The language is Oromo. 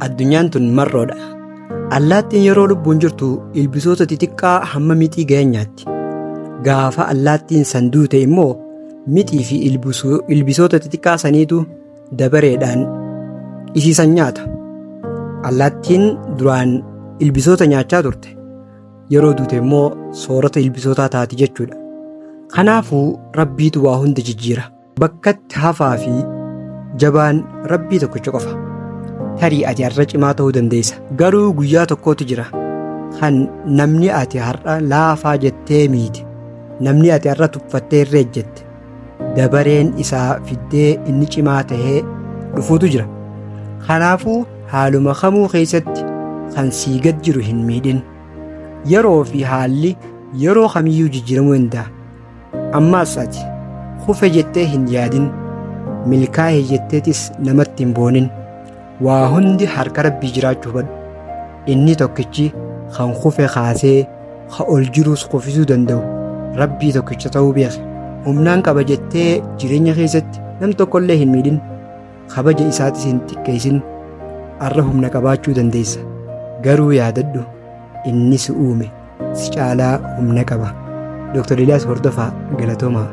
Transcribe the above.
Addunyaan tun marroodha. Allaattiin yeroo lubbuun jirtu ilbisoota xixiqqaa hamma mixii ga'an nyaatti. Gaafa allaattiin san duute immoo mixii fi ilbisoota xixiqqaa saniitu dabareedhaan isiisan nyaata. Allaattiin duraan ilbisoota nyaachaa turte. Yeroo duute immoo soorata ilbisootaa taati jechuudha. Kanaafuu rabbiitu waa hunda jijjiira. Bakkatti hafaa fi jabaan rabbii tokkicha qofa. Tarii ati har'a cimaa ta'uu dandeessa. Garuu guyyaa tokkootu jira kan namni ati har'a laafaa jettee miite, namni ati har'a tuffattee irra ejjette dabareen isaa fiddee inni cimaa ta'ee dhufuutu jira. Kanaafuu haaluma kamuu keessatti kan sii gad jiru hin miidhin. Yeroo fi haalli yeroo kamiyyuu jijjiiramuu danda'a. Ammaas ati kufe jettee hin yaadin, milkaa'e jetteetis namatti hin boonin. Waa hundi harka rabbii jiraachuu hubadhu. Inni tokkichi kan kufe kaasee kan ol jirus kufisuu danda'u rabbii tokkicha ta'uu beeka. Humnaan qaba jettee jireenya keessatti nam tokkollee hin miidhin. Kabaja isaatis hin xiqqeessin. Har'a humna qabaachuu dandeessa. Garuu yaadadhu inni si uume si caalaa humna qaba. Dr. Eliyaas Hordofaa, Galatoomaa.